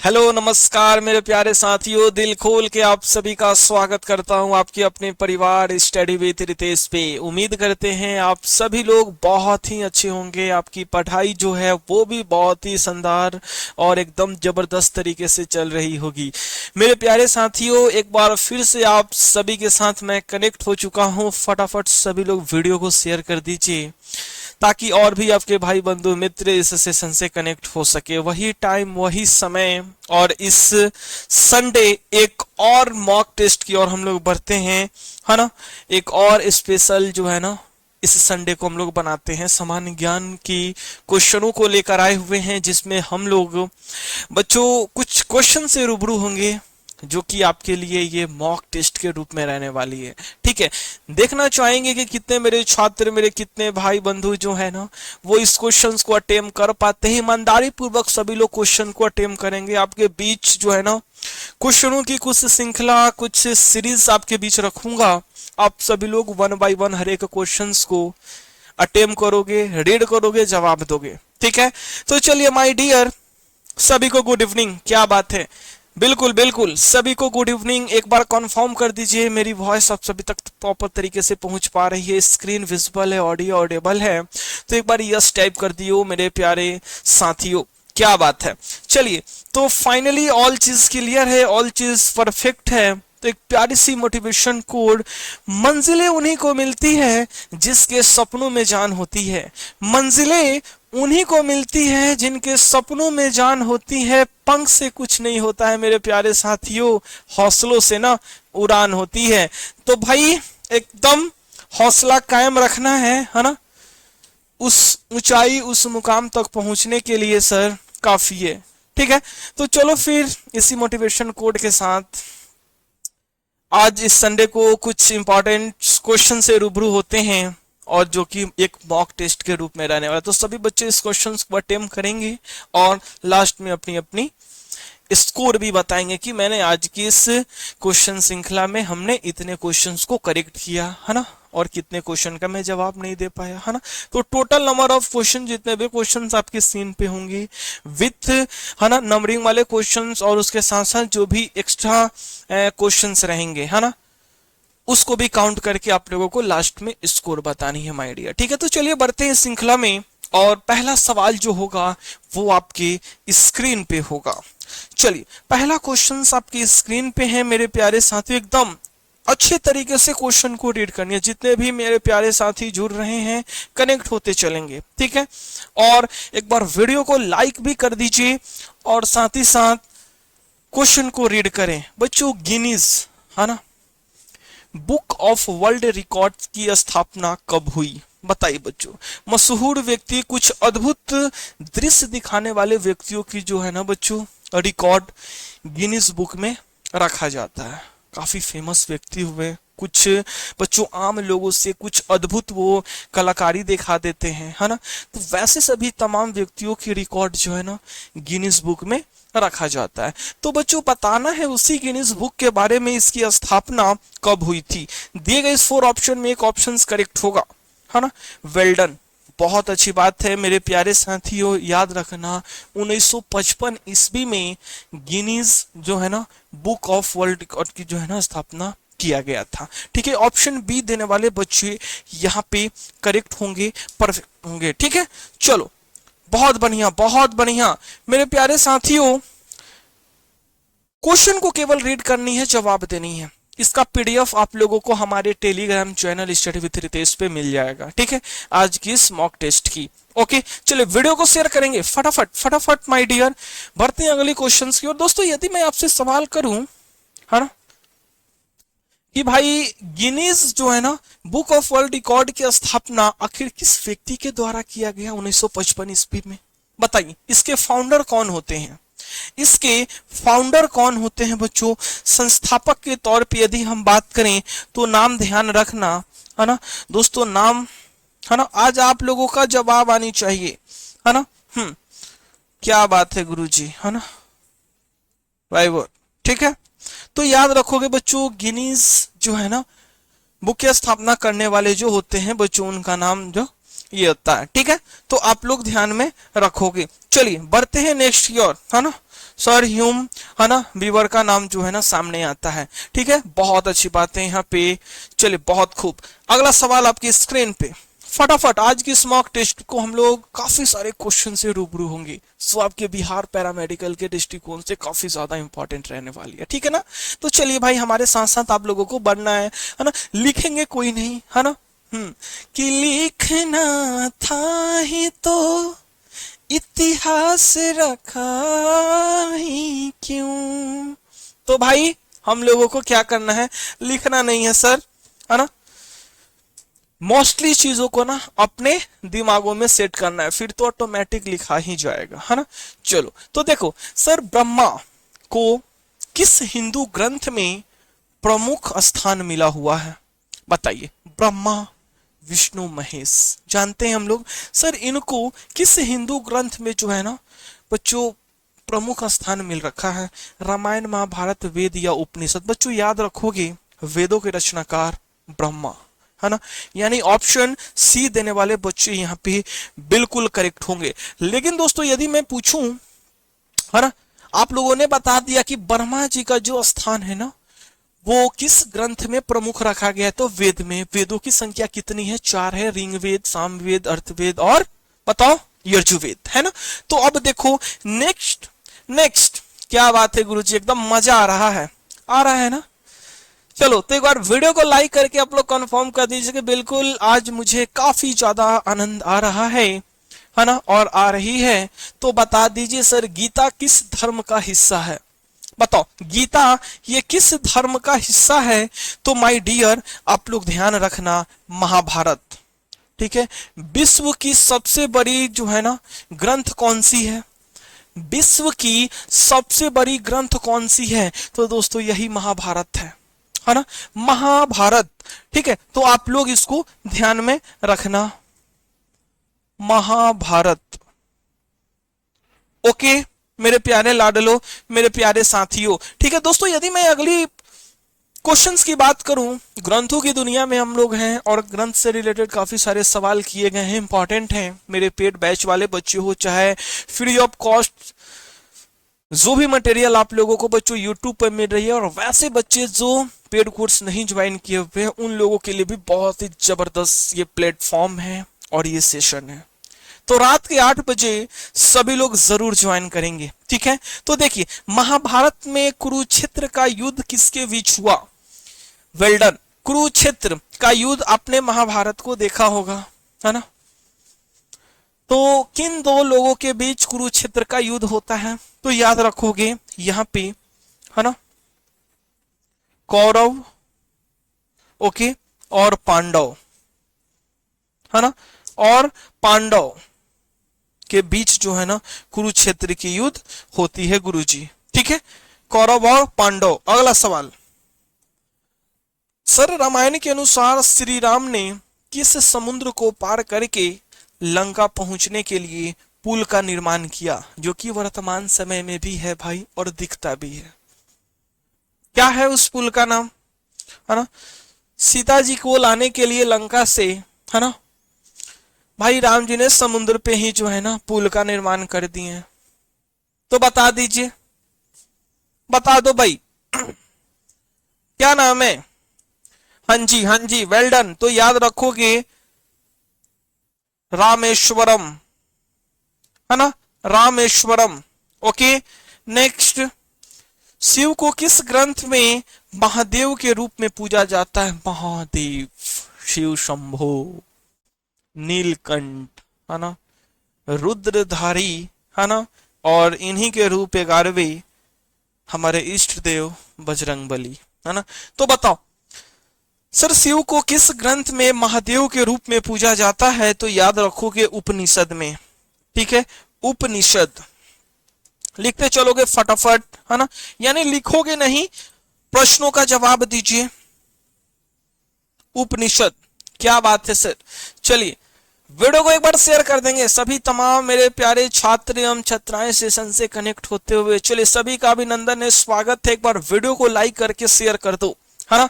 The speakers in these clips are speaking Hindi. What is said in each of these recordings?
हेलो नमस्कार मेरे प्यारे साथियों, दिल खोल के आप सभी का स्वागत करता हूं आपके अपने परिवार स्टडी विद रितेश पे। उम्मीद करते हैं आप सभी लोग बहुत ही अच्छे होंगे। आपकी पढ़ाई जो है वो भी बहुत ही शानदार और एकदम जबरदस्त तरीके से चल रही होगी। मेरे प्यारे साथियों, एक बार फिर से आप सभी के साथ मैं कनेक्ट हो चुका हूं। फटाफट सभी लोग वीडियो को शेयर कर दीजिए ताकि और भी आपके भाई बंधु मित्र इस सेशन से कनेक्ट हो सके। वही टाइम, वही समय, और इस संडे एक और मॉक टेस्ट की ओर हम लोग बढ़ते हैं, है ना। एक और स्पेशल जो है ना, इस संडे को हम लोग बनाते हैं सामान्य ज्ञान की क्वेश्चनों को लेकर आए हुए हैं, जिसमें हम लोग बच्चों कुछ क्वेश्चन से रूबरू होंगे जो कि आपके लिए ये मॉक टेस्ट के रूप में रहने वाली है। ठीक है, देखना चाहेंगे कि कितने मेरे छात्र, मेरे कितने भाई बंधु जो है ना, वो इस क्वेश्चन को अटेम्प्ट कर पाते हैं। ईमानदारी पूर्वक सभी लोग क्वेश्चन को अटेम्प्ट करेंगे। आपके बीच जो है ना, क्वेश्चनों की कुछ श्रृंखला, कुछ सीरीज आपके बीच रखूंगा। आप सभी लोग वन बाय वन हर एक क्वेश्चन को अटेम्प्ट करोगे, रीड करोगे, जवाब दोगे। ठीक है, तो चलिए माय डियर, सभी को गुड इवनिंग। क्या बात है, बिल्कुल बिल्कुल सभी को गुड इवनिंग। एक बार कंफर्म कर दीजिए मेरी वॉइस आप सभी तक प्रॉपर तरीके से पहुंच पा रही है, स्क्रीन विजिबल है, ऑडियो ऑडिबल है। तो एक बार यस टाइप कर दियो मेरे प्यारे साथियों। क्या बात है, चलिए तो फाइनली ऑल चीज क्लियर है, ऑल चीज परफेक्ट है। तो एक प्यारी सी मोटिवेशन कोड, मंजिलें उन्हीं को मिलती है जिसके सपनों में जान होती है। मंजिलें उन्हीं को मिलती है जिनके सपनों में जान होती है। पंख से कुछ नहीं होता है मेरे प्यारे साथियों, हौसलों से ना उड़ान होती है। तो भाई एकदम हौसला कायम रखना है ना। उस ऊंचाई, उस मुकाम तक पहुंचने के लिए सर काफी है। ठीक है, तो चलो फिर इसी मोटिवेशन कोड के साथ आज इस संडे को कुछ इंपॉर्टेंट क्वेश्चन से रूबरू होते हैं, और जो कि एक मॉक टेस्ट के रूप में रहने वाला है। तो सभी बच्चे इस क्वेश्चन को अटेम्प्ट करेंगे और लास्ट में अपनी अपनी स्कोर भी बताएंगे कि मैंने आज की इस क्वेश्चन श्रृंखला में हमने इतने क्वेश्चंस को करेक्ट किया, है ना, और कितने क्वेश्चन का मैं जवाब नहीं दे पाया, है ना। तो टोटल नंबर ऑफ क्वेश्चन, जितने भी क्वेश्चंस आपके स्क्रीन पे होंगे विथ, है ना, नंबरिंग वाले क्वेश्चंस, और उसके साथ साथ जो भी एक्स्ट्रा क्वेश्चंस रहेंगे, है ना, उसको भी काउंट करके आप लोगों को लास्ट में स्कोर बतानी है माय डियर। ठीक है, तो चलिए बढ़ते हैं श्रृंखला में, और पहला सवाल जो होगा वो आपके स्क्रीन पे होगा। चलिए, पहला क्वेश्चन आपकी स्क्रीन पे है मेरे प्यारे साथियों। एकदम अच्छे तरीके से क्वेश्चन को रीड करनी है। जितने भी मेरे प्यारे साथी जुड़ रहे हैं कनेक्ट होते चलेंगे। ठीक है, और एक बार वीडियो को लाइक भी कर दीजिए और साथ ही साथ क्वेश्चन को रीड करें। बच्चों, गिनीज, है ना, बुक ऑफ वर्ल्ड रिकॉर्ड की स्थापना कब हुई? बताइए बच्चों। मशहूर व्यक्ति, कुछ अद्भुत दृश्य दिखाने वाले व्यक्तियों की जो है ना बच्चों, रिकॉर्ड गिनीज बुक में रखा जाता है। काफी फेमस व्यक्ति हुए, कुछ बच्चों आम लोगों से कुछ अद्भुत वो कलाकारी दिखा देते हैं, है ना। तो वैसे सभी तमाम व्यक्तियों की रिकॉर्ड जो है ना गिनीज बुक में रखा जाता है। तो बच्चों बताना है उसी गिनीज बुक के बारे में, इसकी स्थापना कब हुई थी। दिए गए इस 4 ऑप्शन में एक ऑप्शन करेक्ट होगा, है ना, वेल डन, बहुत अच्छी बात है मेरे प्यारे साथियों। याद रखना 1955 ईस्वी में गिनीज जो है ना बुक ऑफ वर्ल्ड रिकॉर्ड की जो है ना स्थापना किया गया था। ठीक है, ऑप्शन बी देने वाले बच्चे यहाँ पे करेक्ट होंगे, परफेक्ट होंगे। ठीक है, चलो बहुत बढ़िया, बहुत बढ़िया मेरे प्यारे साथियों। क्वेश्चन को केवल रीड करनी है, जवाब देनी है। इसका पीडीएफ आप लोगों को हमारे Telegram channel study with Ritesh पे मिल जाएगा। ठीक है, आज की इस मॉक टेस्ट की। ओके, चलिए वीडियो को शेयर करेंगे फटाफट फटाफट माय डियर। बढ़ते हैं अगली क्वेश्चंस की ओर। दोस्तों, यदि मैं आपसे सवाल करूं, है ना, कि भाई गिनीज जो है ना बुक ऑफ वर्ल्ड रिकॉर्ड की स्थापना आखिर किस व्यक्ति के द्वारा किया गया 1955 ईस्वी में? बताइए, इसके फाउंडर कौन होते हैं? इसके फाउंडर कौन होते हैं बच्चों? संस्थापक के तौर पे यदि हम बात करें तो नाम ध्यान रखना, है ना दोस्तों, नाम, है ना। आज आप लोगों का जवाब आनी चाहिए, है ना। क्या बात है गुरुजी, है ना, भाई वो। ठीक है, तो याद रखोगे बच्चों, गिनीज जो है ना बुक की स्थापना करने वाले जो होते हैं बच्चों, उनका नाम जो ये होता है। ठीक है, तो आप लोग ध्यान में रखोगे। चलिए बढ़ते हैं नेक्स्ट की ओर, है ना। सर ह्यूम, है ना, बीवर का नाम जो है ना सामने आता है। ठीक है, बहुत अच्छी बात है यहाँ पे। चलिए बहुत खूब। अगला सवाल आपकी स्क्रीन पे। फटाफट आज की स्मॉक टेस्ट को हम लोग काफी सारे क्वेश्चन से रूबरू होंगे, सो आपके बिहार पैरामेडिकल के दृष्टिकोण से काफी ज्यादा इंपॉर्टेंट रहने वाली है। ठीक है ना, तो चलिए भाई हमारे साथ साथ आप लोगों को बढ़ना है ना, लिखेंगे कोई नहीं, है ना। कि लिखना था ही तो इतिहास रखा ही क्यों। तो भाई हम लोगों को क्या करना है, लिखना नहीं है सर, है ना। मोस्टली चीजों को ना अपने दिमागों में सेट करना है, फिर तो ऑटोमेटिक लिखा ही जाएगा, है ना। चलो तो देखो सर, ब्रह्मा को किस हिंदू ग्रंथ में प्रमुख स्थान मिला हुआ है, बताइए। ब्रह्मा, विष्णु, महेश, जानते हैं हम लोग। सर इनको किस हिंदू ग्रंथ में जो है ना बच्चों प्रमुख स्थान मिल रखा है, रामायण, महाभारत, वेद या उपनिषद। बच्चों याद रखोगे वेदों के रचनाकार ब्रह्मा, है ना, यानी ऑप्शन सी देने वाले बच्चे यहाँ पे बिल्कुल करेक्ट होंगे। लेकिन दोस्तों यदि मैं पूछूं, है ना, आप लोगों ने बता दिया कि ब्रह्मा जी का जो स्थान है ना वो किस ग्रंथ में प्रमुख रखा गया है, तो वेद में। वेदों की संख्या कितनी है, 4 है, ऋग्वेद, सामवेद, अर्थवेद और बताओ यजुर्वेद, है ना। तो अब देखो नेक्स्ट नेक्स्ट, क्या बात है गुरुजी, एकदम मजा आ रहा है ना। चलो तो एक बार वीडियो को लाइक करके आप लोग कंफर्म कर दीजिए कि बिल्कुल आज मुझे काफी ज्यादा आनंद आ रहा है ना, और आ रही है। तो बता दीजिए सर गीता किस धर्म का हिस्सा है, बताओ गीता ये किस धर्म का हिस्सा है। तो माय डियर आप लोग ध्यान रखना, महाभारत। ठीक है, विश्व की सबसे बड़ी जो है ना ग्रंथ कौन सी है, विश्व की सबसे बड़ी ग्रंथ कौन सी है, तो दोस्तों यही महाभारत है ना, महाभारत। ठीक है, तो आप लोग इसको ध्यान में रखना, महाभारत। ओके मेरे प्यारे लाडलो, मेरे प्यारे साथियों। ठीक है दोस्तों, यदि मैं अगली क्वेश्चंस की बात करूं, ग्रंथों की दुनिया में हम लोग हैं और ग्रंथ से रिलेटेड काफी सारे सवाल किए गए हैं, इंपॉर्टेंट हैं। मेरे पेड बैच वाले बच्चे हो, चाहे फ्री ऑफ कॉस्ट जो भी मटेरियल आप लोगों को बच्चों यूट्यूब पर मिल रही है, और वैसे बच्चे जो पेड कोर्स नहीं ज्वाइन किए हुए हैं उन लोगों के लिए भी बहुत ही जबरदस्त ये प्लेटफॉर्म है और ये सेशन है। तो रात के 8 बजे सभी लोग जरूर ज्वाइन करेंगे। ठीक है, तो देखिए महाभारत में कुरुक्षेत्र का युद्ध किसके बीच हुआ, वेल डन। कुरुक्षेत्र का युद्ध आपने महाभारत को देखा होगा, है ना। तो किन दो लोगों के बीच कुरुक्षेत्र का युद्ध होता है, तो याद रखोगे यहां पे, है ना, कौरव, ओके, और पांडव, है ना, और पांडव के बीच जो है ना कुरुक्षेत्र की युद्ध होती है गुरुजी। ठीक है, कौरव और पांडव। अगला सवाल, सर रामायण के अनुसार श्री राम ने किस समुद्र को पार करके लंका पहुंचने के लिए पुल का निर्माण किया, जो कि वर्तमान समय में भी है भाई और दिखता भी है। क्या है उस पुल का नाम, है ना। सीता जी को लाने के लिए लंका से, है ना, भाई राम जी ने समुद्र पे ही जो है ना पुल का निर्माण कर दिए। तो बता दीजिए, बता दो भाई क्या नाम है। हाँ जी, हाँ जी, वेल डन। तो याद रखोगे रामेश्वरम, है ना, रामेश्वरम। ओके नेक्स्ट, शिव को किस ग्रंथ में महादेव के रूप में पूजा जाता है, महादेव, शिव शंभो, नीलकंठ, है ना, रुद्रधारी, है ना, और इन्हीं के रूप 11वें हमारे इष्ट देव बजरंगबली, है ना। तो बताओ सर शिव को किस ग्रंथ में महादेव के रूप में पूजा जाता है, तो याद रखोगे उपनिषद में। ठीक है, उपनिषद लिखते चलोगे फटाफट, है ना, यानी लिखोगे नहीं, प्रश्नों का जवाब दीजिए। उपनिषद, क्या बात है सर। चलिए वीडियो को एक बार शेयर कर देंगे सभी तमाम मेरे प्यारे छात्र एवं छात्राएं सेशन से कनेक्ट होते हुए। चलिए सभी का अभिनंदन है, स्वागत है। एक बार वीडियो को लाइक करके शेयर कर दो, है ना।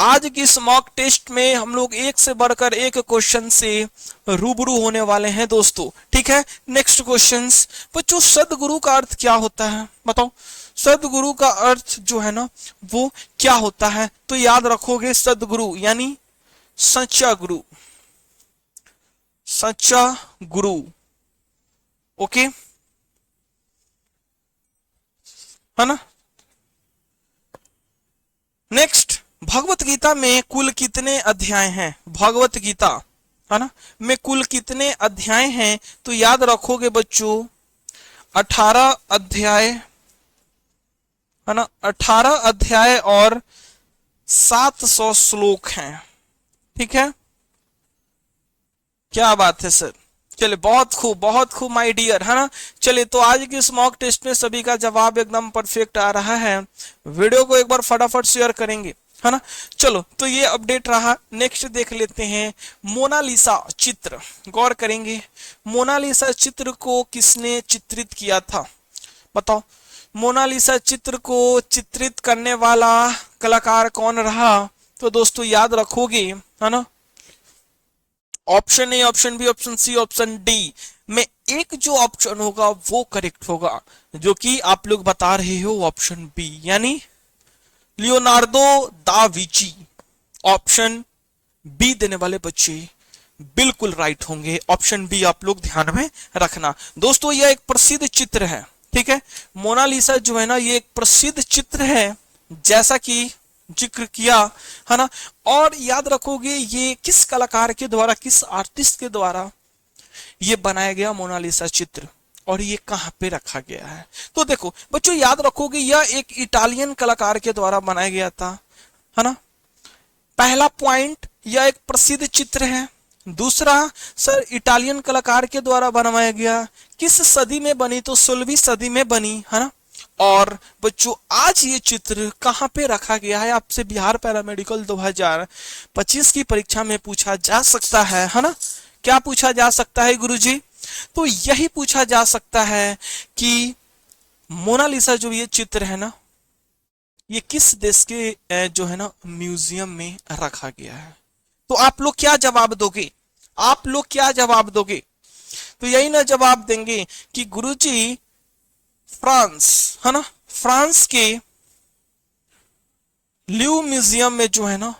आज की इस मॉक टेस्ट में हम लोग एक से बढ़कर एक क्वेश्चन से रूबरू होने वाले हैं दोस्तों, ठीक है। नेक्स्ट क्वेश्चंस बच्चों, सदगुरु का अर्थ क्या होता है बताओ। सदगुरु का अर्थ जो है ना वो क्या होता है, तो याद रखोगे सदगुरु यानी सच्चा गुरु, सच्चा गुरु, ओके, है ना। नेक्स्ट, भगवत गीता में कुल कितने अध्याय हैं, भगवत गीता है ना में कुल कितने अध्याय हैं, तो याद रखोगे बच्चों 18 अध्याय, है ना। 18 अध्याय और 700 श्लोक हैं, ठीक है। क्या बात है सर, चलिए बहुत खूब माय डियर, है ना। चलिए तो आज की इस मॉक टेस्ट में सभी का जवाब एकदम परफेक्ट आ रहा है। वीडियो को एक बार फटाफट शेयर करेंगे, है ना। चलो तो ये अपडेट रहा। नेक्स्ट देख लेते हैं मोनालिसा चित्र, गौर करेंगे। मोनालिसा चित्र को किसने चित्रित किया था बताओ। मोनालिसा चित्र को चित्रित करने वाला कलाकार कौन रहा, तो दोस्तों याद रखोगे, है ना। Option A, option B, option C, option D में एक जो ऑप्शन होगा वो करेक्ट होगा, जो कि आप लोग बता रहे हो ऑप्शन बी यानी Leonardo da Vinci. Option B देने वाले बच्चे बिल्कुल राइट होंगे। ऑप्शन बी आप लोग ध्यान में रखना दोस्तों। यह एक प्रसिद्ध चित्र है, ठीक है। मोनालिसा जो है ना ये एक प्रसिद्ध चित्र है, जैसा कि जिक्र किया, है ना। और याद रखोगे ये किस कलाकार के द्वारा, किस आर्टिस्ट के द्वारा ये बनाया गया मोनालिसा चित्र, और ये कहां पे रखा गया है। तो देखो बच्चों याद रखोगे यह एक इटालियन कलाकार के द्वारा बनाया गया था, है ना। पहला पॉइंट, यह एक प्रसिद्ध चित्र है। दूसरा, सर इटालियन कलाकार के द्वारा बनवाया गया, किस सदी में बनी, तो 16वीं सदी में बनी, है ना। और बच्चों आज ये चित्र कहां पे रखा गया है, आपसे बिहार पैरामेडिकल 2025 की परीक्षा में पूछा जा सकता है ना। क्या पूछा जा सकता है गुरुजी, तो यही पूछा जा सकता है कि मोनालिसा जो ये चित्र है ना ये किस देश के जो है ना म्यूजियम में रखा गया है। तो आप लोग क्या जवाब दोगे, आप लोग क्या जवाब दोगे, तो यही ना जवाब देंगे कि गुरुजी फ्रांस, है ना, फ्रांस के ल्यू म्यूजियम में जो है ना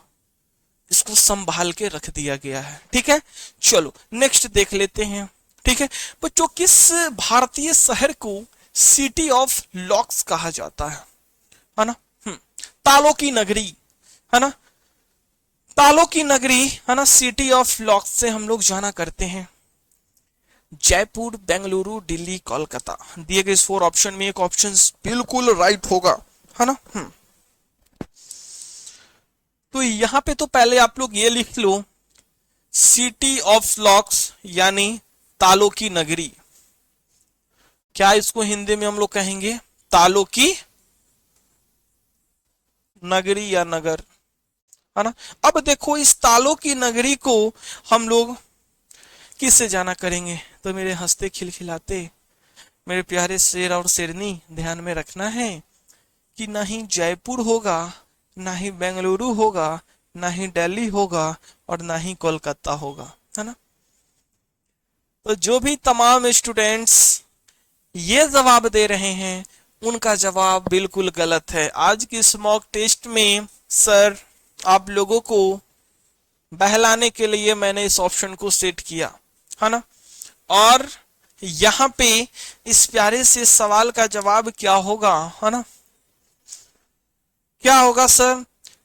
इसको संभाल के रख दिया गया है, ठीक है। चलो नेक्स्ट देख लेते हैं, ठीक है बच्चों। किस भारतीय शहर को सिटी ऑफ लॉक्स कहा जाता है ना। तालों की नगरी, है ना, तालों की नगरी, है ना, सिटी ऑफ लॉक्स से हम लोग जाना करते हैं। जयपुर, बेंगलुरु, दिल्ली, कोलकाता, दिए गए इस 4 ऑप्शन में एक ऑप्शन बिल्कुल राइट होगा, है ना। तो यहां पे तो पहले आप लोग ये लिख लो, सिटी ऑफ लॉक्स यानी तालों की नगरी। क्या इसको हिंदी में हम लोग कहेंगे तालों की नगरी या नगर, है ना। अब देखो इस तालों की नगरी को हम लोग किससे जाना करेंगे, तो मेरे हंसते खिलखिलाते मेरे प्यारे शेर और शेरनी ध्यान में रखना है कि ना ही जयपुर होगा, ना ही बेंगलुरु होगा, ना ही दिल्ली होगा, और ना ही कोलकाता होगा, है ना। तो जो भी तमाम स्टूडेंट्स ये जवाब दे रहे हैं उनका जवाब बिल्कुल गलत है। आज की इस मॉक टेस्ट में सर आप लोगों को बहलाने के लिए मैंने इस ऑप्शन को सेट किया, है ना। और यहाँ पे इस प्यारे से सवाल का जवाब क्या होगा, है ना, क्या होगा सर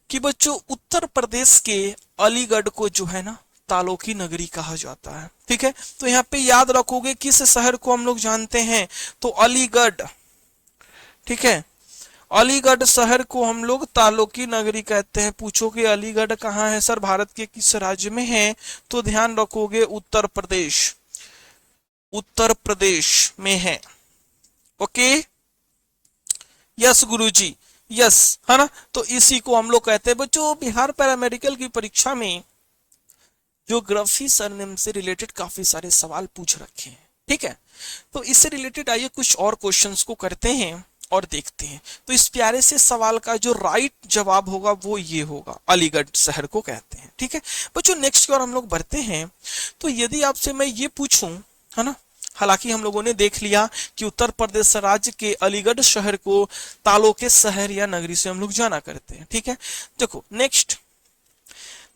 कि बच्चों उत्तर प्रदेश के अलीगढ़ को जो है ना तालों की नगरी कहा जाता है, ठीक है। तो यहाँ पे याद रखोगे किस शहर को हम लोग जानते हैं, तो अलीगढ़, ठीक है। अलीगढ़ शहर को हम लोग तालों की नगरी कहते हैं। पूछोगे अलीगढ़ कहाँ है सर, भारत के किस राज्य में है, तो ध्यान रखोगे उत्तर प्रदेश, उत्तर प्रदेश में है, ओके। यस गुरुजी, यस, है ना। तो इसी को हम लोग कहते हैं बच्चों। बिहार पैरामेडिकल की परीक्षा में ज्योग्राफी सरनेम से रिलेटेड काफी सारे सवाल पूछ रखे हैं, ठीक है। तो इससे रिलेटेड आइए कुछ और क्वेश्चंस को करते हैं। और देखते हैं। तो इस प्यारे से सवाल का जो राइट जवाब होगा वो ये होगा, अलीगढ़ शहर को कहते हैं। ठीक है बच्चों, नेक्स्ट की ओर हम लोग बढ़ते हैं। तो यदि आपसे मैं ये पूछूं, है ना, हालांकि हम लोगों ने देख लिया कि उत्तर प्रदेश राज्य के अलीगढ़ शहर को तालों के शहर या नगरी से हम लोग जाना करते हैं। ठीक है, देखो नेक्स्ट,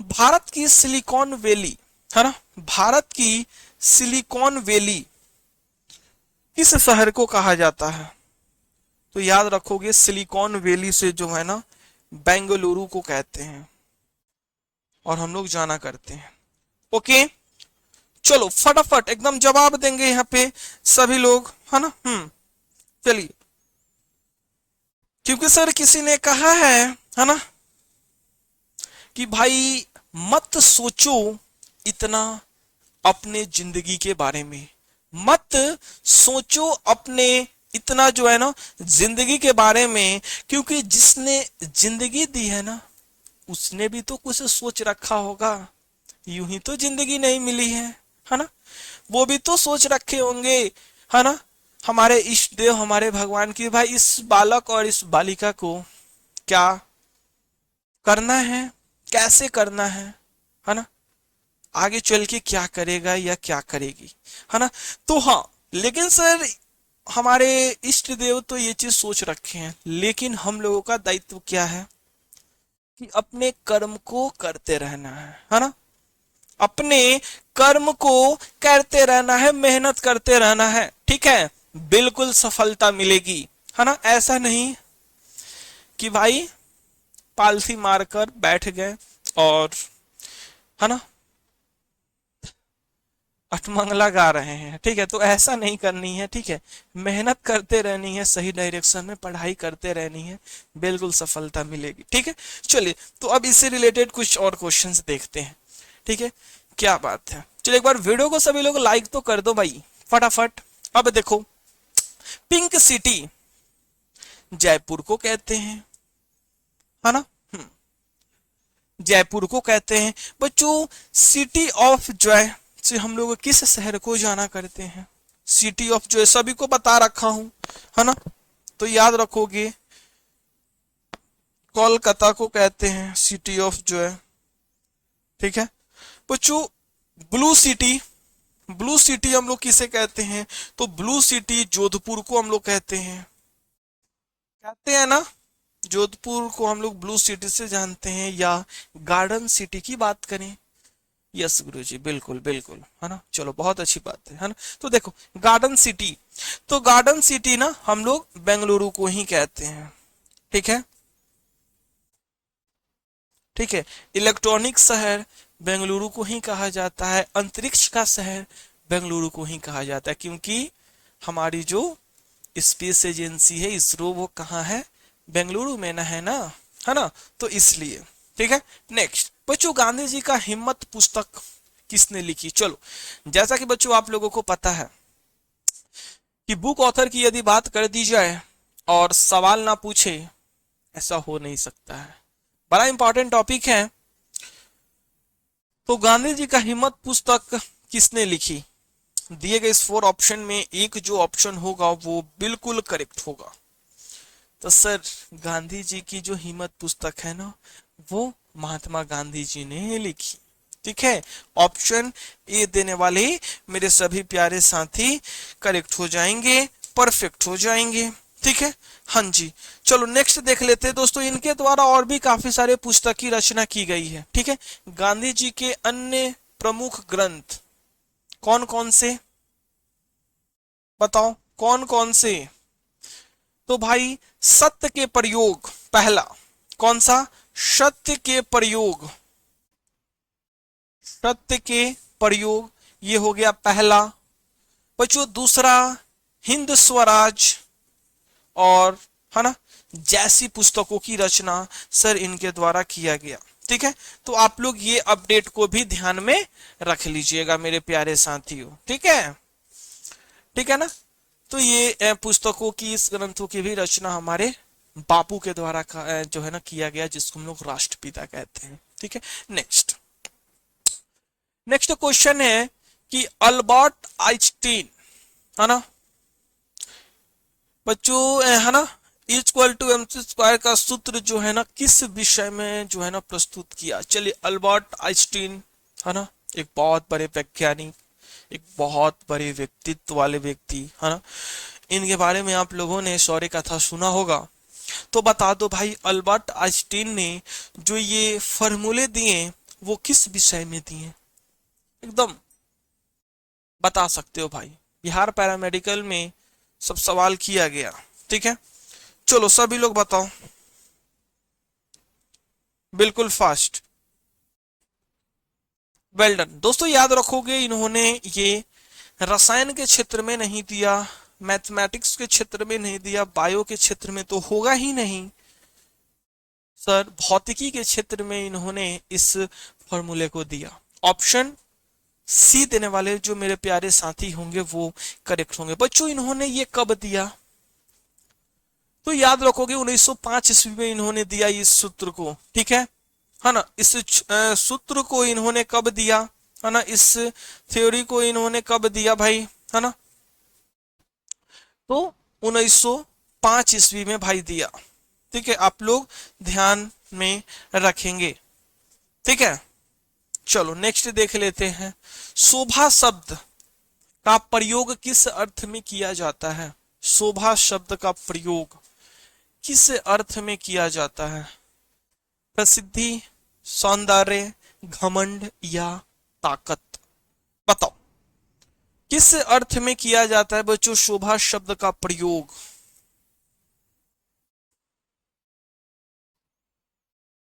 भारत की सिलिकॉन वैली, है ना, भारत की सिलिकॉन वैली किस शहर को कहा जाता है? तो याद रखोगे सिलिकॉन वैली से जो है ना बेंगलुरु को कहते हैं और हम लोग जाना करते हैं। ओके चलो फटाफट एकदम जवाब देंगे यहाँ पे सभी लोग, है ना। चलिए, क्योंकि सर किसी ने कहा है ना, कि भाई मत सोचो इतना अपने जिंदगी के बारे में, मत सोचो अपने इतना जो है ना जिंदगी के बारे में, क्योंकि जिसने जिंदगी दी है ना उसने भी तो कुछ सोच रखा होगा, यूं ही तो जिंदगी नहीं मिली है ना, वो भी तो सोच रखे होंगे, है ना, हमारे इष्ट देव हमारे भगवान की, भाई इस बालक और इस बालिका को क्या करना है, कैसे करना है ना, आगे चल के क्या करेगा या क्या करेगी, है ना। तो हाँ, लेकिन सर हमारे इष्ट देव तो ये चीज सोच रखे हैं, लेकिन हम लोगों का दायित्व क्या है कि अपने कर्म को करते रहना है ना, अपने कर्म को करते रहना है, मेहनत करते रहना है। ठीक है, बिल्कुल सफलता मिलेगी, है ना। ऐसा नहीं कि भाई पालथी मारकर बैठ गए और, है ना, अठमंगला गा रहे हैं। ठीक है, तो ऐसा नहीं करनी है। ठीक है, मेहनत करते रहनी है, सही डायरेक्शन में पढ़ाई करते रहनी है, बिल्कुल सफलता मिलेगी। ठीक है, चलिए तो अब इससे रिलेटेड कुछ और क्वेश्चंस देखते हैं। ठीक है, क्या बात है, चलिए एक बार वीडियो को सभी लोग लाइक तो कर दो भाई फटाफट। अब देखो, पिंक सिटी जयपुर को कहते हैं, है ना, जयपुर को कहते हैं। बच्चों सिटी ऑफ जॉय से हम लोग किस शहर को जाना करते हैं? सिटी ऑफ जॉय सभी को बता रखा हूं, है ना, तो याद रखोगे कोलकाता को कहते हैं सिटी ऑफ जॉय। ठीक है बच्चों, ब्लू सिटी, ब्लू सिटी हम लोग किसे कहते हैं? तो ब्लू सिटी जोधपुर को हम लोग कहते हैं ना, जोधपुर को हम लोग ब्लू सिटी से जानते हैं। या गार्डन सिटी की बात करें, यस गुरुजी, बिल्कुल बिल्कुल, है ना, चलो बहुत अच्छी बात है ना। तो देखो गार्डन सिटी, तो गार्डन सिटी ना हम लोग बेंगलुरु को ही कहते हैं। ठीक है, ठीक है, इलेक्ट्रॉनिक शहर बेंगलुरु को ही कहा जाता है, अंतरिक्ष का शहर बेंगलुरु को ही कहा जाता है, क्योंकि हमारी जो स्पेस एजेंसी है इसरो वो कहाँ है? बेंगलुरु में ना, है ना, तो इसलिए। ठीक है, नेक्स्ट बच्चों, गांधी जी का हिम्मत पुस्तक किसने लिखी? चलो, जैसा कि बच्चों आप लोगों को पता है कि बुक ऑथर की यदि बात कर दी जाए और सवाल ना पूछे, ऐसा हो नहीं सकता है, बड़ा इंपॉर्टेंट टॉपिक है। तो गांधी जी का हिम्मत पुस्तक किसने लिखी? दिए गए इस 4 ऑप्शन में एक जो ऑप्शन होगा वो बिल्कुल करेक्ट होगा। तो सर गांधी जी की जो हिम्मत पुस्तक है ना वो महात्मा गांधी जी ने लिखी। ठीक है, ऑप्शन ए देने वाले मेरे सभी प्यारे साथी करेक्ट हो जाएंगे, परफेक्ट हो जाएंगे। ठीक है, हाँ जी, चलो नेक्स्ट देख लेते हैं दोस्तों। इनके द्वारा और भी काफी सारे पुस्तक की रचना की गई है। ठीक है, गांधी जी के अन्य प्रमुख ग्रंथ कौन कौन से, बताओ कौन कौन से? तो भाई सत्य के प्रयोग पहला, कौन सा? सत्य के प्रयोग, सत्य के प्रयोग ये हो गया पहला। बच्चों दूसरा हिंद स्वराज और, है ना, जैसी पुस्तकों की रचना सर इनके द्वारा किया गया। ठीक है, तो आप लोग ये अपडेट को भी ध्यान में रख लीजिएगा मेरे प्यारे साथियों। ठीक है, ठीक है ना, तो ये पुस्तकों की, इस ग्रंथों की भी रचना हमारे बापू के द्वारा जो है ना किया गया, जिसको हम लोग राष्ट्रपिता कहते हैं। ठीक है, नेक्स्ट नेक्स्ट क्वेश्चन है कि अल्बर्ट आइंस्टीन, है ना बच्चों, है ना, equal to M C square का सूत्र जो है ना किस विषय में जो है ना प्रस्तुत किया? चलिए, अल्बर्ट आइंस्टीन, है ना, एक बहुत बड़े वैज्ञानिक, एक बहुत बड़े व्यक्तित्व वाले व्यक्ति, है ना, इनके बारे में आप लोगों ने सौर्य कथा सुना होगा। तो बता दो भाई, अल्बर्ट आइंस्टीन ने जो ये फॉर्मूले दिए वो किस विषय में दिए? एकदम बता सकते हो भाई, बिहार पैरामेडिकल में सब सवाल किया गया। ठीक है, चलो सभी लोग बताओ, बिल्कुल फास्ट। वेल डन दोस्तों, याद रखोगे इन्होंने ये रसायन के क्षेत्र में नहीं दिया, मैथमेटिक्स के क्षेत्र में नहीं दिया, बायो के क्षेत्र में तो होगा ही नहीं सर, भौतिकी के क्षेत्र में इन्होंने इस फॉर्मूले को दिया। ऑप्शन सी देने वाले जो मेरे प्यारे साथी होंगे वो करेक्ट होंगे। बच्चों, इन्होंने ये कब दिया? तो याद रखोगे 1905 ईस्वी में इन्होंने दिया इस सूत्र को। ठीक है ना, इस सूत्र को इन्होंने कब दिया, है ना, इस थ्योरी को इन्होंने कब दिया भाई, है ना, तो 1905 ईस्वी में भाई दिया। ठीक है, आप लोग ध्यान में रखेंगे। ठीक है, चलो नेक्स्ट देख लेते हैं। शोभा शब्द का प्रयोग किस अर्थ में किया जाता है? शोभा शब्द का प्रयोग किस अर्थ में किया जाता है? प्रसिद्धि, सौंदर्य, घमंड या ताकत? बताओ किस अर्थ में किया जाता है बच्चों शोभा शब्द का प्रयोग?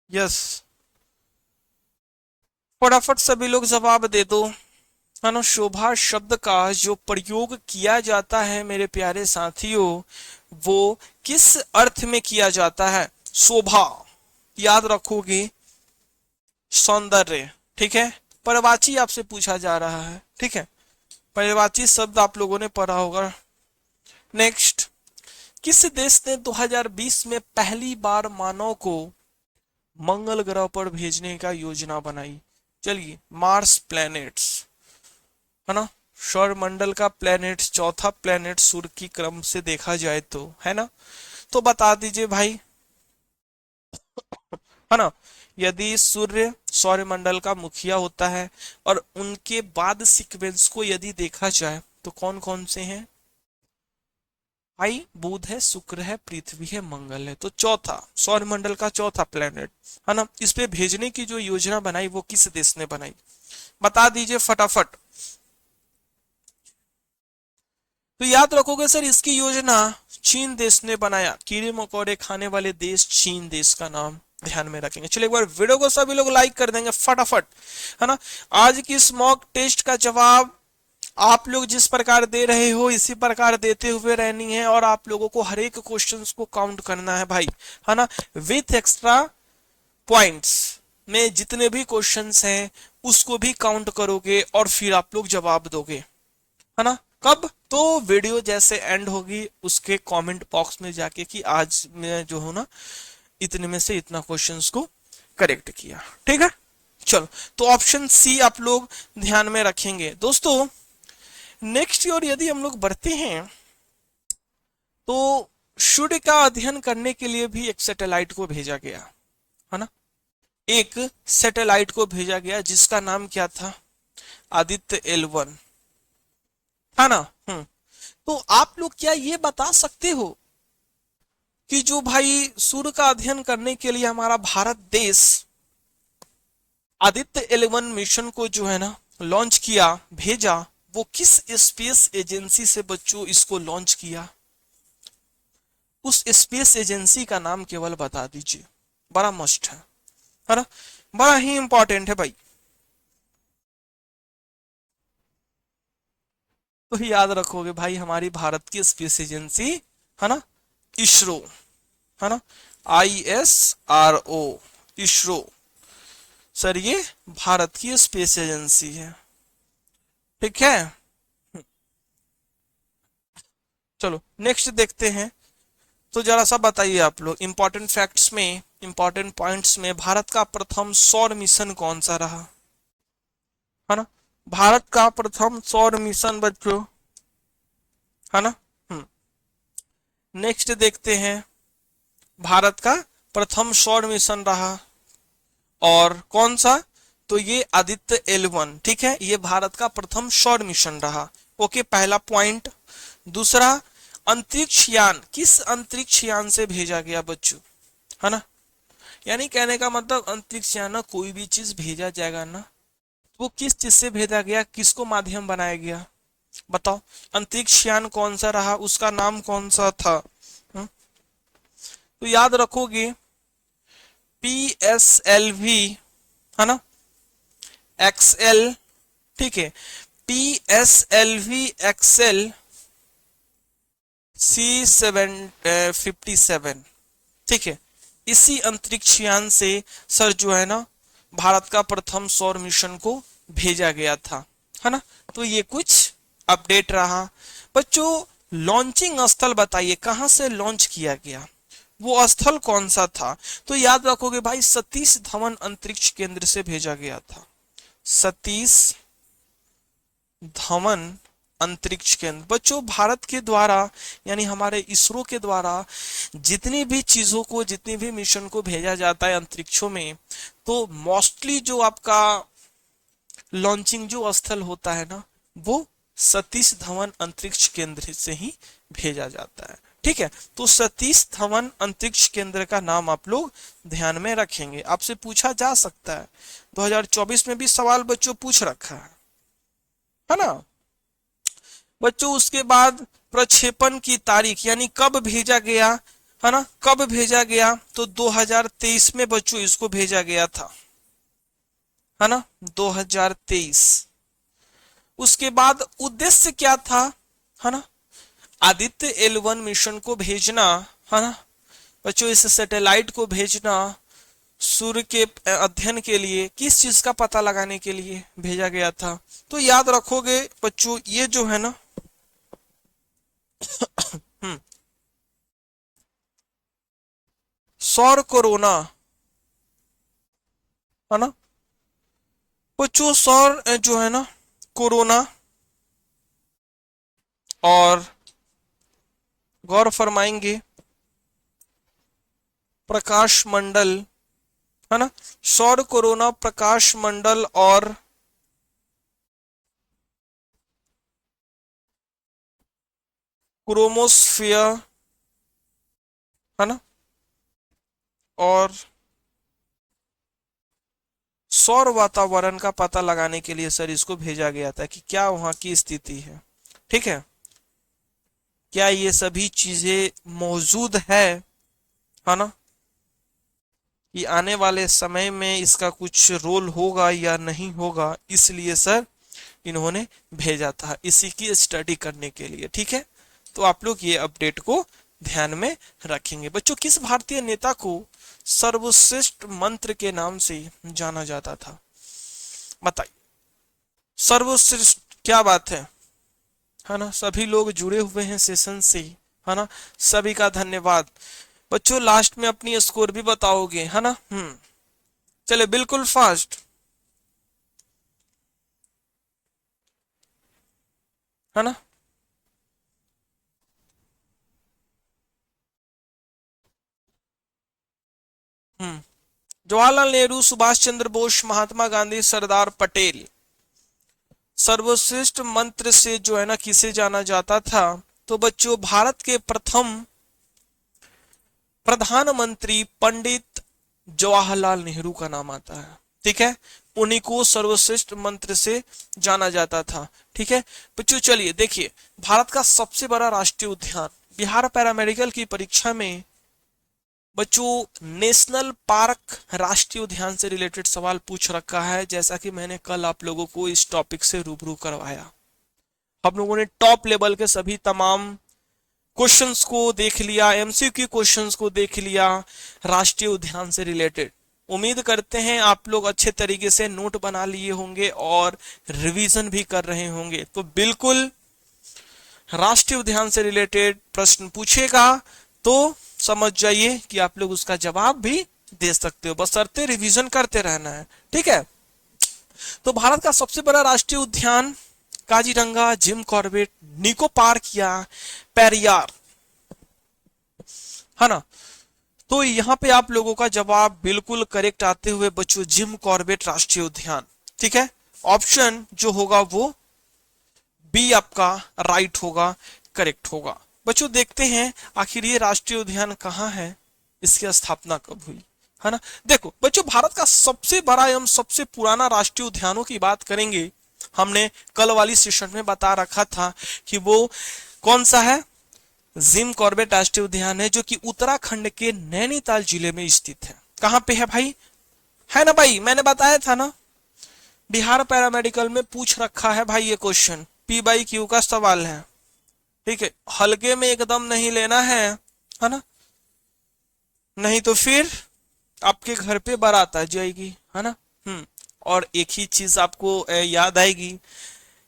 यस, फटाफट सभी लोग जवाब दे दो, है ना। शोभा शब्द का जो प्रयोग किया जाता है मेरे प्यारे साथियों, वो किस अर्थ में किया जाता है? शोभा, याद रखोगे, सौंदर्य। ठीक है, पर्यायवाची आपसे पूछा जा रहा है। ठीक है, पर्यायवाची शब्द आप लोगों ने पढ़ा होगा। नेक्स्ट, किस देश ने 2020 में पहली बार मानव को मंगल ग्रह पर भेजने का योजना बनाई? चलिए, मार्स प्लैनेट्स, है ना, सौर मंडल का प्लैनेट, चौथा प्लैनेट सूर्य की क्रम से देखा जाए तो, है ना, तो बता दीजिए भाई, है ना। यदि सूर्य सौरमंडल का मुखिया होता है और उनके बाद सीक्वेंस को यदि देखा जाए तो कौन कौन से हैं भाई? बुध है, शुक्र है, पृथ्वी है, मंगल है। तो चौथा सौरमंडल का चौथा प्लेनेट, है ना, इस पे भेजने की जो योजना बनाई वो किस देश ने बनाई? बता दीजिए फटाफट। तो याद रखोगे सर, इसकी योजना चीन देश ने बनाया। कीड़े मकोड़े खाने वाले देश चीन देश का नाम ध्यान में रखेंगे। चलिए एक बार वीडियो को सभी लोग लाइक कर देंगे फटाफट, है ना। आज की इस मॉक टेस्ट का जवाब आप लोग जिस प्रकार दे रहे हो इसी प्रकार देते हुए रहनी है, और आप लोगों को हर एक क्वेश्चन को काउंट करना है भाई, है ना, विथ एक्स्ट्रा पॉइंट्स में जितने भी क्वेश्चंस हैं उसको भी काउंट करोगे और फिर आप लोग जवाब दोगे, है ना। कब? तो वीडियो जैसे एंड होगी उसके कमेंट बॉक्स में जाके कि आज मैं जो हूं ना इतने में से इतना क्वेश्चंस को करेक्ट किया। ठीक है, चलो, तो ऑप्शन सी आप लोग ध्यान में रखेंगे दोस्तों। नेक्स्ट और यदि हम लोग बढ़ते हैं तो सूर्य का अध्ययन करने के लिए भी एक सैटेलाइट को भेजा गया, है ना, एक सैटेलाइट को भेजा गया जिसका नाम क्या था? आदित्य L1, है ना। तो आप लोग क्या ये बता सकते हो कि जो भाई सूर्य का अध्ययन करने के लिए हमारा भारत देश आदित्य L1 मिशन को जो है ना लॉन्च किया, भेजा, वो किस स्पेस एजेंसी से बच्चों इसको लॉन्च किया? उस स्पेस एजेंसी का नाम केवल बता दीजिए, बड़ा मस्ट है ना, बड़ा ही इंपॉर्टेंट है भाई। तो याद रखोगे भाई, हमारी भारत की स्पेस एजेंसी, है ना, इसरो, है ना, ISRO, इसरो सर, ये भारत की स्पेस एजेंसी है। ठीक है, चलो नेक्स्ट देखते हैं। तो जरा सा बताइए आप लोग, इंपॉर्टेंट फैक्ट्स में, इंपॉर्टेंट पॉइंट्स में, भारत का प्रथम सौर मिशन कौन सा रहा? है ना, भारत का प्रथम सौर मिशन बच्चों, है ना। नेक्स्ट देखते हैं, भारत का प्रथम सौर मिशन रहा। और कौन सा? तो ये आदित्य L1, ठीक है, ये भारत का प्रथम सौर मिशन रहा। ओके, पहला पॉइंट। दूसरा, अंतरिक्ष यान किस अंतरिक्ष यान से भेजा गया बच्चों, है ना? यानी कहने का मतलब अंतरिक्ष यान ना कोई भी चीज भेजा जाएगा ना, वो किस चीज से भेजा गया, किसको माध्यम बनाया गया, बताओ। अंतरिक्ष यान कौन सा रहा, उसका नाम कौन सा था? हम्म? तो याद रखोगे PSLV, है ना, XL, ठीक है, PSLV XL C57, ठीक है। इसी अंतरिक्ष यान से सर जो है ना भारत का प्रथम सौर मिशन को भेजा गया था, है ना। तो ये कुछ अपडेट रहा बच्चों। लॉन्चिंग स्थल बताइए, कहां से लॉन्च किया गया, वो स्थल कौन सा था? तो याद रखोगे भाई, सतीश धवन अंतरिक्ष केंद्र से भेजा गया था। सतीश धवन अंतरिक्ष केंद्र बच्चों, भारत के द्वारा यानी हमारे इसरो के द्वारा जितनी भी चीजों को, जितनी भी मिशन को भेजा जाता है अंतरिक्षों में, तो मोस्टली जो आपका लॉन्चिंग जो स्थल होता है ना, वो सतीश धवन अंतरिक्ष केंद्र से ही भेजा जाता है, ठीक है। तो सतीश धवन अंतरिक्ष केंद्र का नाम आप लोग ध्यान में रखेंगे, आपसे पूछा जा सकता है। 2024 में भी सवाल बच्चों पूछ रखा है ना बच्चों। उसके बाद प्रक्षेपण की तारीख यानी कब भेजा गया, है ना, कब भेजा गया? तो 2023 में बच्चों इसको भेजा गया था, है ना, 2023। उसके बाद उद्देश्य क्या था, है ना, आदित्य L1 मिशन को भेजना, है ना बच्चों, इस सैटेलाइट को भेजना सूर्य के अध्ययन के लिए, किस चीज का पता लगाने के लिए भेजा गया था? तो याद रखोगे बच्चों, ये जो है ना सौर कोरोना, है ना बच्चों, सौर जो है ना कोरोना, और गौर फरमाएंगे प्रकाश मंडल, है ना, सौर कोरोना, प्रकाश मंडल और क्रोमोस्फियर, है ना, और सौर वातावरण का पता लगाने के लिए सर इसको भेजा गया था कि क्या वहां की स्थिति है, ठीक है, क्या ये सभी चीजें मौजूद है ना, कि आने वाले समय में इसका कुछ रोल होगा या नहीं होगा, इसलिए सर इन्होंने भेजा था इसी की स्टडी करने के लिए, ठीक है। तो आप लोग ये अपडेट को ध्यान में रखेंगे बच्चों। किस भारतीय नेता को सर्वश्रेष्ठ मंत्र के नाम से जाना जाता था, बताइए। सर्वश्रेष्ठ, क्या बात है ना, सभी लोग जुड़े हुए हैं सेशन से, है ना, सभी का धन्यवाद बच्चों। लास्ट में अपनी स्कोर भी बताओगे, है ना। चले बिल्कुल फास्ट, है ना। जवाहरलाल नेहरू, सुभाष चंद्र बोस, महात्मा गांधी, सरदार पटेल। सर्वश्रेष्ठ मंत्र से जो है ना किसे जाना जाता था? तो बच्चों, भारत के प्रथम प्रधानमंत्री पंडित जवाहरलाल नेहरू का नाम आता है, ठीक है, उन्हीं को सर्वश्रेष्ठ मंत्र से जाना जाता था, ठीक है बच्चों। चलिए देखिए, भारत का सबसे बड़ा राष्ट्रीय उद्यान, बिहार पैरामेडिकल की परीक्षा में बच्चों नेशनल पार्क राष्ट्रीय उद्यान से रिलेटेड सवाल पूछ रखा है, जैसा कि मैंने कल आप लोगों को इस टॉपिक से रूबरू करवाया। हम लोगों ने टॉप लेवल के सभी तमाम क्वेश्चंस को देख लिया, एमसीक्यू क्वेश्चंस को देख लिया राष्ट्रीय उद्यान से रिलेटेड। उम्मीद करते हैं आप लोग अच्छे तरीके से नोट बना लिए होंगे और रिवीजन भी कर रहे होंगे। तो बिल्कुल राष्ट्रीय उद्यान से रिलेटेड प्रश्न पूछेगा तो समझ जाइए कि आप लोग उसका जवाब भी दे सकते हो, बशर्ते रिवीजन करते रहना है, ठीक है। तो भारत का सबसे बड़ा राष्ट्रीय उद्यान काजीरंगा, जिम कॉर्बेट, निको पार्क या पेरियार, है ना। तो यहाँ पे आप लोगों का जवाब बिल्कुल करेक्ट आते हुए बच्चों जिम कॉर्बेट राष्ट्रीय उद्यान। ठीक है, ऑप्शन जो होगा वो बी आपका राइट होगा, करेक्ट होगा। बच्चों देखते हैं आखिर ये राष्ट्रीय उद्यान कहाँ है, इसकी स्थापना कब हुई, है ना। देखो बच्चों, भारत का सबसे बड़ा एवं सबसे पुराना राष्ट्रीय उद्यानों की बात करेंगे, हमने कल वाली सेशन में बता रखा था कि वो कौन सा है, जिम कॉर्बेट राष्ट्रीय उद्यान है, जो कि उत्तराखंड के नैनीताल जिले में स्थित है। कहां पे है भाई, है ना भाई, मैंने बताया था ना, बिहार पैरामेडिकल में पूछ रखा है भाई ये क्वेश्चन, पी बाई क्यू का सवाल है। ठीक है, हल्के में एकदम नहीं लेना है ना, नहीं तो फिर आपके घर पे बारात आ जाएगी, है ना। और एक ही चीज आपको याद आएगी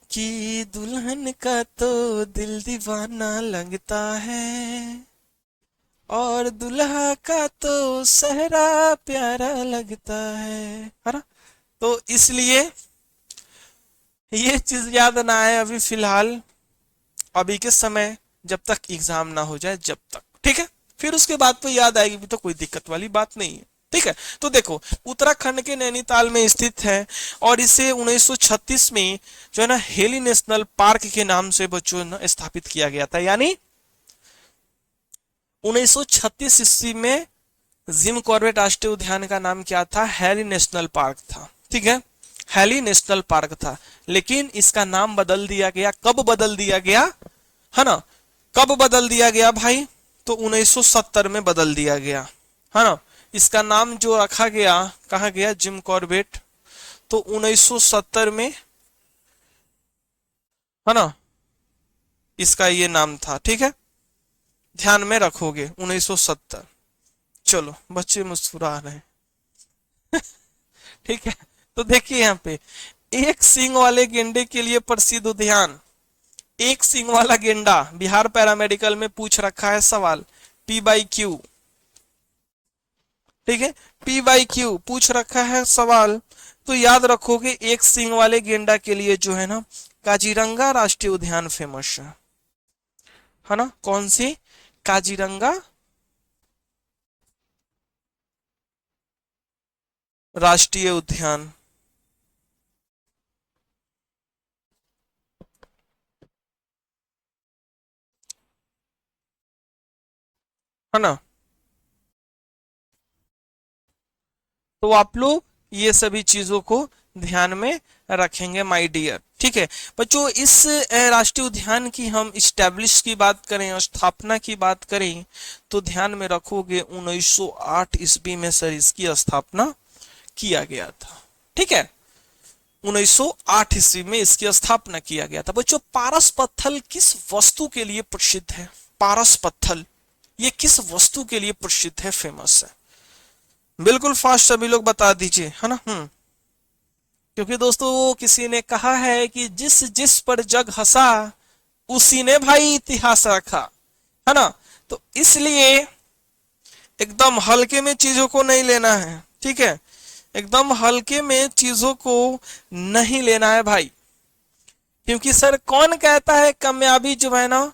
कि दुल्हन का तो दिल दीवाना लगता है और दुल्हा का तो सहरा प्यारा लगता है ना। तो इसलिए ये चीज याद ना आए अभी फिलहाल, अभी के समय, जब तक एग्जाम ना हो जाए, जब तक, ठीक है, फिर उसके बाद तो याद आएगी भी, तो कोई दिक्कत वाली बात नहीं है। ठीक है, तो देखो उत्तराखंड के नैनीताल में स्थित है और इसे 1936 में जो है ना हेली नेशनल पार्क के नाम से बच्चों ना स्थापित किया गया था, यानी 1936 ईस्वी में जिम कॉर्बेट राष्ट्रीय उद्यान का नाम क्या था, हेली नेशनल पार्क था। ठीक है, हेली नेशनल पार्क था, लेकिन इसका नाम बदल दिया गया, कब बदल दिया गया, है ना, कब बदल दिया गया भाई, तो 1970 में बदल दिया गया, है ना। इसका नाम जो रखा गया, कहा गया, जिम कॉर्बेट, तो 1970 में, है ना, इसका ये नाम था। ठीक है, ध्यान में रखोगे 1970। चलो बच्चे मुस्कुरा रहे हैं। ठीक है, तो देखिए यहाँ पे एक सींग वाले गेंडे के लिए प्रसिद्ध उद्यान, एक सींग वाला गेंडा, बिहार पैरामेडिकल में पूछ रखा है सवाल, पी बाई क्यू। ठीक है, पी बाई क्यू पूछ रखा है सवाल, तो याद रखोगे एक सींग वाले गेंडा के लिए जो है ना काजीरंगा राष्ट्रीय उद्यान फेमस है ना। कौन सी, काजीरंगा राष्ट्रीय उद्यान, है ना। तो आप लोग ये सभी चीजों को ध्यान में रखेंगे माय डियर। ठीक है बच्चों, इस राष्ट्रीय उद्यान की हम इस्टेब्लिश की बात करें और स्थापना की बात करें तो ध्यान में रखोगे 1908 ईस्वी में सर इसकी स्थापना किया गया था। ठीक है, 1908 ईस्वी में इसकी स्थापना किया गया था। बच्चों पारस पत्थल किस वस्तु के लिए प्रसिद्ध है, पारस पत्थल ये किस वस्तु के लिए प्रसिद्ध है, फेमस है, बिल्कुल फास्ट सभी लोग बता दीजिए, है ना। क्योंकि दोस्तों किसी ने कहा है कि जिस जिस पर जग हंसा उसी ने भाई इतिहास रखा, है ना। तो इसलिए एकदम हल्के में चीजों को नहीं लेना है। ठीक है, एकदम हल्के में चीजों को नहीं लेना है भाई, क्योंकि सर कौन कहता है कामयाबी जो है ना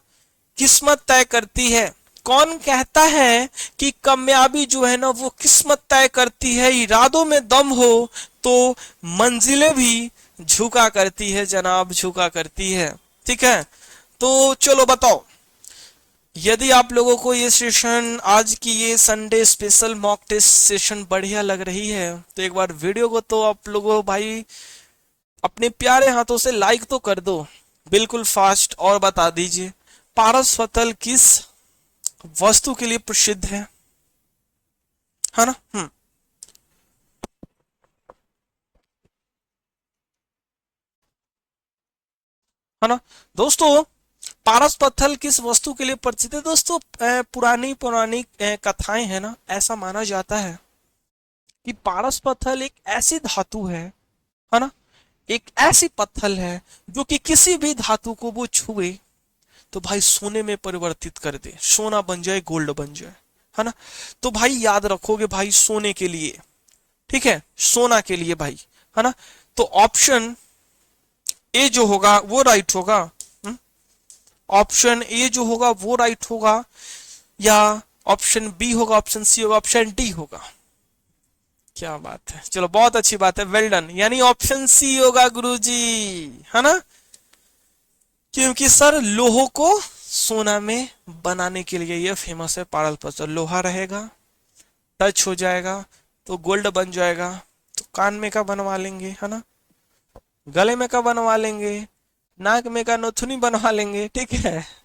किस्मत तय करती है, कौन कहता है कि कामयाबी जो है ना वो किस्मत तय करती है, इरादों में दम हो तो मंजिलें भी झुका करती है जनाब, झुका करती है। ठीक है, तो चलो बताओ, यदि आप लोगों को ये सेशन, आज की ये Sunday special mock test session बढ़िया लग रही है तो एक बार वीडियो को तो आप लोगों भाई अपने प्यारे हाथों से लाइक तो कर दो, बिल्कुल फास्ट, और बता दीजिए पारस पत्थल किस वस्तु के लिए प्रसिद्ध है ना। है ना दोस्तों, पारस पत्थल किस वस्तु के लिए प्रसिद्ध है दोस्तों, पुरानी पुरानी कथाएं है ना, ऐसा माना जाता है कि पारस पत्थल एक ऐसी धातु है ना, एक ऐसी पत्थल है जो कि किसी भी धातु को वो छुए तो भाई सोने में परिवर्तित कर दे, सोना बन जाए, गोल्ड बन जाए, है ना। तो भाई याद रखोगे भाई सोने के लिए, ठीक है, सोना के लिए भाई, है ना। तो ऑप्शन ए जो होगा वो राइट होगा, ऑप्शन ए जो होगा वो राइट होगा, या ऑप्शन बी होगा, ऑप्शन सी होगा, ऑप्शन डी होगा? क्या बात है, चलो बहुत अच्छी बात है, वेल डन। यानी ऑप्शन सी होगा गुरुजी, है ना? क्योंकि सर लोहो को सोना में बनाने के लिए ये फेमस है पाड़ल पत्थर। लोहा रहेगा, टच हो जाएगा तो गोल्ड बन जाएगा। तो कान में का बनवा लेंगे, है ना? गले में का बनवा लेंगे, नाक में का नथुनी बनवा लेंगे, ठीक है?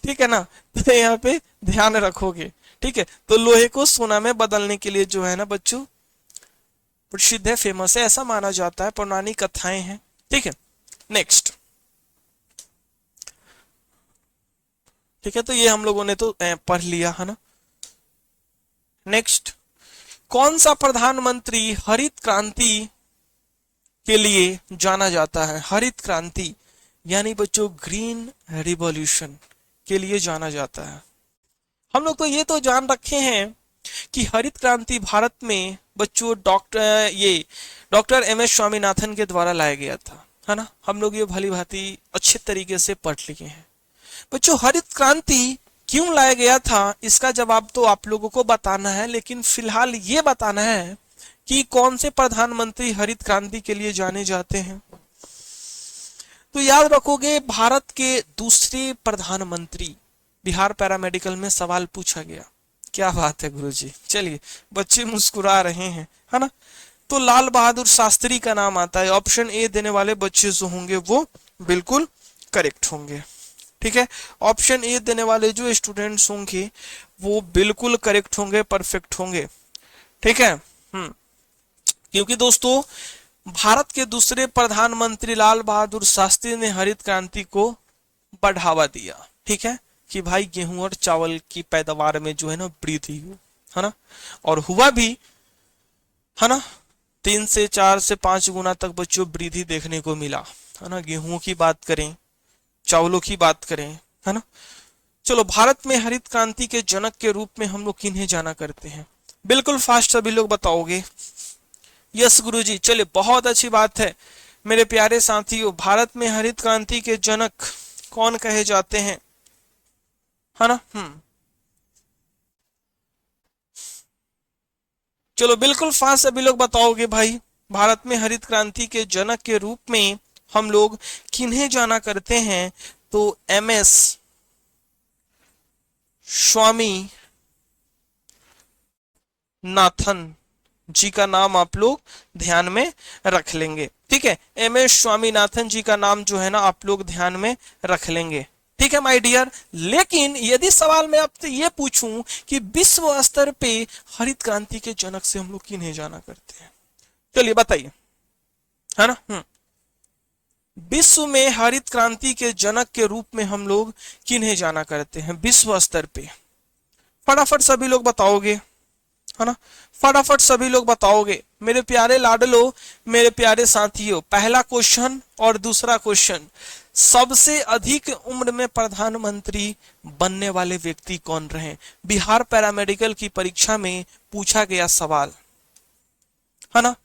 ठीक है ना? तो यहाँ पे ध्यान रखोगे, ठीक है? तो लोहे को सोना में बदलने के लिए जो है ना बच्चों प्रसिद्ध है, फेमस है, ऐसा माना जाता है, पौराणिक कथाएं हैं, ठीक है? नेक्स्ट, ठीक है, तो ये हम लोगों ने तो पढ़ लिया, है ना? नेक्स्ट, कौन सा प्रधानमंत्री हरित क्रांति के लिए जाना जाता है? हरित क्रांति यानी बच्चों ग्रीन रिवॉल्यूशन के लिए जाना जाता है। हम लोग तो ये तो जान रखे हैं कि हरित क्रांति भारत में बच्चों डॉक्टर एम एस स्वामीनाथन के द्वारा लाया गया था, है ना? हम लोग ये भली भांति अच्छे तरीके से पढ़ लिए हैं। बच्चों हरित क्रांति क्यों लाया गया था, इसका जवाब तो आप लोगों को बताना है, लेकिन फिलहाल ये बताना है कि कौन से प्रधानमंत्री हरित क्रांति के लिए जाने जाते हैं। तो याद रखोगे, भारत के दूसरे प्रधानमंत्री, बिहार पैरामेडिकल में सवाल पूछा गया। क्या बात है गुरुजी, चलिए बच्चे मुस्कुरा रहे हैं, है ना? तो लाल बहादुर शास्त्री का नाम आता है। ऑप्शन ए देने वाले बच्चे जो होंगे वो बिल्कुल करेक्ट होंगे, ठीक है? ऑप्शन ए देने वाले जो स्टूडेंट्स होंगे वो बिल्कुल करेक्ट होंगे, परफेक्ट होंगे, ठीक है? क्योंकि दोस्तों भारत के दूसरे प्रधानमंत्री लाल बहादुर शास्त्री ने हरित क्रांति को बढ़ावा दिया, ठीक है? कि भाई गेहूं और चावल की पैदावार में जो है ना वृद्धि हो, है ना? और हुआ भी, है ना? 3 से 4 से 5 गुना तक बच्चों वृद्धि देखने को मिला, है ना? गेहूं की बात करें, चावलों की बात करें, है ना? चलो, भारत में हरित क्रांति के जनक के रूप में हम लोग किन्हें जाना करते हैं? बिल्कुल फास्ट सभी लोग बताओगे। यस गुरुजी, चलिए बहुत अच्छी बात है मेरे प्यारे साथियों। भारत में हरित क्रांति के जनक कौन कहे जाते हैं, है ना? चलो बिल्कुल फास्ट सभी लोग बताओगे भाई। भारत में हरित क्रांति के जनक के रूप में हम लोग किन्हें जाना करते हैं? तो एम एस स्वामी नाथन जी का नाम आप लोग ध्यान में रख लेंगे, ठीक है? एम एस स्वामीनाथन जी का नाम जो है ना आप लोग ध्यान में रख लेंगे, ठीक है माय डियर? लेकिन यदि सवाल मैं आपसे ये पूछूं कि विश्व स्तर पे हरित क्रांति के जनक से हम लोग किन्हें जाना करते हैं, चलिए बताइए, है ना? विश्व में हरित क्रांति के जनक के रूप में हम लोग किन्हें जाना करते हैं विश्व स्तर पे? फटाफट सभी लोग बताओगे, है ना? फटाफट सभी लोग बताओगे मेरे प्यारे लाडलो, मेरे प्यारे साथियों। पहला क्वेश्चन और दूसरा क्वेश्चन, सबसे अधिक उम्र में प्रधानमंत्री बनने वाले व्यक्ति कौन रहे? बिहार पैरामेडिकल की परीक्षा में पूछा गया सवाल, है ना?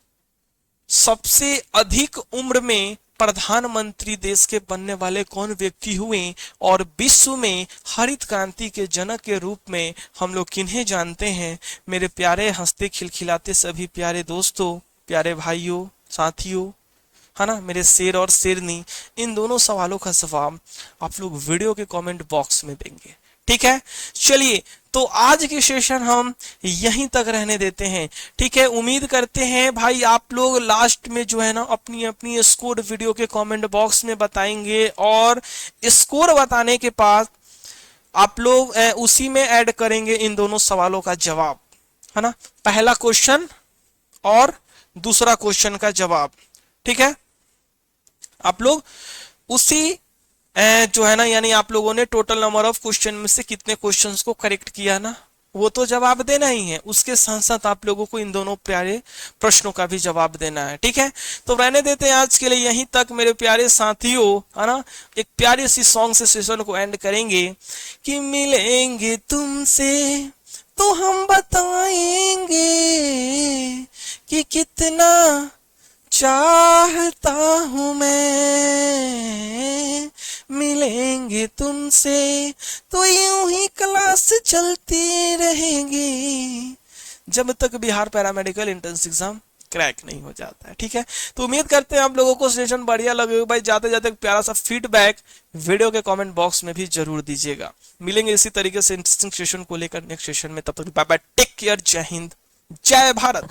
सबसे अधिक उम्र में प्रधानमंत्री देश के बनने वाले कौन व्यक्ति हुए, और विश्व में हरित क्रांति के जनक के रूप में हम लोग किन्हें जानते हैं? मेरे प्यारे हंसते खिलखिलाते सभी प्यारे दोस्तों, प्यारे भाइयों, साथियों, है ना? मेरे शेर और शेरनी, इन दोनों सवालों का जवाब आप लोग वीडियो के कमेंट बॉक्स में देंगे, ठीक है? चलिए, तो आज की सेशन हम यहीं तक रहने देते हैं, ठीक है? उम्मीद करते हैं भाई आप लोग लास्ट में जो है ना अपनी अपनी स्कोर वीडियो के कमेंट बॉक्स में बताएंगे, और स्कोर बताने के बाद आप लोग उसी में ऐड करेंगे इन दोनों सवालों का जवाब, है ना? पहला क्वेश्चन और दूसरा क्वेश्चन का जवाब, ठीक है? आप लोग उसी जो है ना, यानी आप लोगों ने टोटल नंबर ऑफ क्वेश्चन में से कितने क्वेश्चंस को करेक्ट किया ना, वो तो जवाब देना ही है। उसके साथ साथ आप लोगों को इन दोनों प्यारे प्रश्नों का भी जवाब देना है, ठीक है? तो रहने देते हैं आज के लिए यहीं तक मेरे प्यारे साथियों, है ना? एक प्यारी सी सॉन्ग से सेशन को एंड करेंगे कि मिलेंगे तुमसे तो हम बताएंगे कि कितना चाहता हूं मैं, मिलेंगे तुमसे तो यूं ही क्लास चलती रहेगी, जब तक Bihar paramedical entrance exam crack नहीं हो जाता है। ठीक है, तो उम्मीद करते हैं आप लोगों को सेशन बढ़िया लगे भाई। जाते जाते एक प्यारा सा फीडबैक वीडियो के कमेंट बॉक्स में भी जरूर दीजिएगा। मिलेंगे इसी तरीके से इंटरेस्टिंग सेशन को लेकर नेक्स्ट सेशन में, तब तक बाय बाय, टेक केयर, जय हिंद, जय भारत।